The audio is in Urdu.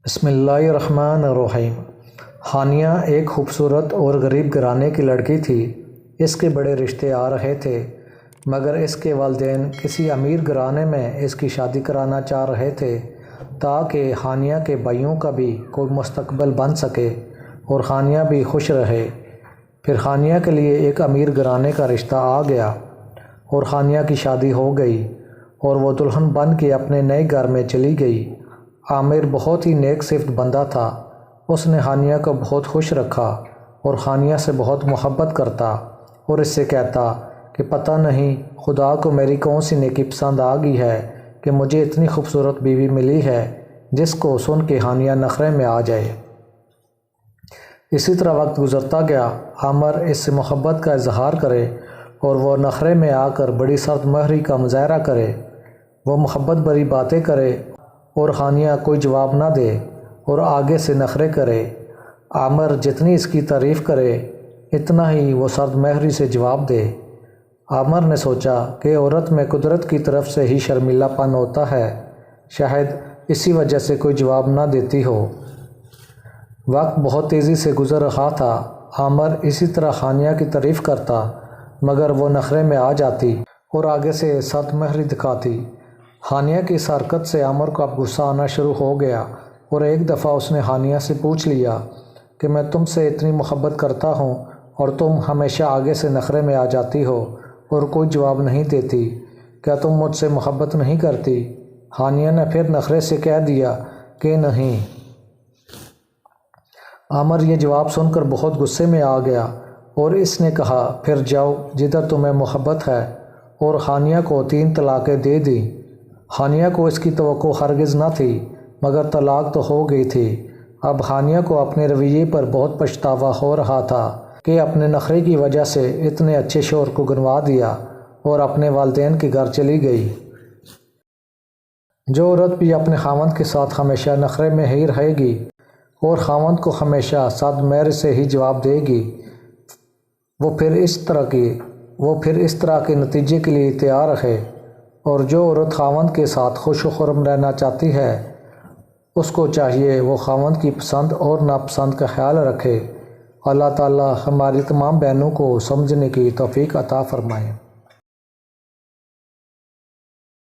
بسم اللہ الرحمن الرحیم۔ ہانیہ ایک خوبصورت اور غریب گھرانے کی لڑکی تھی۔ اس کے بڑے رشتے آ رہے تھے، مگر اس کے والدین کسی امیر گھرانے میں اس کی شادی کرانا چاہ رہے تھے تاکہ ہانیہ کے بھائیوں کا بھی کوئی مستقبل بن سکے اور ہانیہ بھی خوش رہے۔ پھر ہانیہ کے لیے ایک امیر گھرانے کا رشتہ آ گیا اور ہانیہ کی شادی ہو گئی اور وہ دلہن بن کے اپنے نئے گھر میں چلی گئی۔ عامر بہت ہی نیک صفت بندہ تھا۔ اس نے ہانیہ کو بہت خوش رکھا اور ہانیہ سے بہت محبت کرتا اور اس سے کہتا کہ پتہ نہیں خدا کو میری کون سی نیکی پسند آ گئی ہے کہ مجھے اتنی خوبصورت بیوی ملی ہے جس کو سن کے ہانیہ نخرے میں آ جائے۔ اسی طرح وقت گزرتا گیا۔ عامر اس سے محبت کا اظہار کرے اور وہ نخرے میں آ کر بڑی سرد مہری کا مظاہرہ کرے۔ وہ محبت بھری باتیں کرے اور ہانیہ کوئی جواب نہ دے اور آگے سے نخرے کرے۔ عامر جتنی اس کی تعریف کرے اتنا ہی وہ سرد مہری سے جواب دے۔ عامر نے سوچا کہ عورت میں قدرت کی طرف سے ہی شرمیلا پن ہوتا ہے، شاید اسی وجہ سے کوئی جواب نہ دیتی ہو۔ وقت بہت تیزی سے گزر رہا تھا۔ عامر اسی طرح ہانیہ کی تعریف کرتا مگر وہ نخرے میں آ جاتی اور آگے سے سرد مہری دکھاتی۔ ہانیہ کی اس حرکت سے عامر کو اب غصہ آنا شروع ہو گیا اور ایک دفعہ اس نے ہانیہ سے پوچھ لیا کہ میں تم سے اتنی محبت کرتا ہوں اور تم ہمیشہ آگے سے نخرے میں آ جاتی ہو اور کوئی جواب نہیں دیتی، کیا تم مجھ سے محبت نہیں کرتی؟ ہانیہ نے پھر نخرے سے کہہ دیا کہ نہیں۔ عامر یہ جواب سن کر بہت غصے میں آ گیا اور اس نے کہا پھر جاؤ جدھر تمہیں محبت ہے، اور ہانیہ کو 3 طلاقیں دے دی۔ ہانیہ کو اس کی توقع ہرگز نہ تھی مگر طلاق تو ہو گئی تھی۔ اب ہانیہ کو اپنے رویے پر بہت پچھتاوا ہو رہا تھا کہ اپنے نخرے کی وجہ سے اتنے اچھے شوہر کو گنوا دیا اور اپنے والدین کے گھر چلی گئی۔ جو عورت بھی اپنے خاوند کے ساتھ ہمیشہ نخرے میں ہی رہے گی اور خاوند کو ہمیشہ سرد مہر سے ہی جواب دے گی، وہ پھر اس طرح کے نتیجے کے لیے تیار ہے۔ اور جو عورت خاوند کے ساتھ خوش و خرم رہنا چاہتی ہے اس کو چاہیے وہ خاوند کی پسند اور ناپسند کا خیال رکھے۔ اللہ تعالی ہماری تمام بہنوں کو سمجھنے کی توفیق عطا فرمائے۔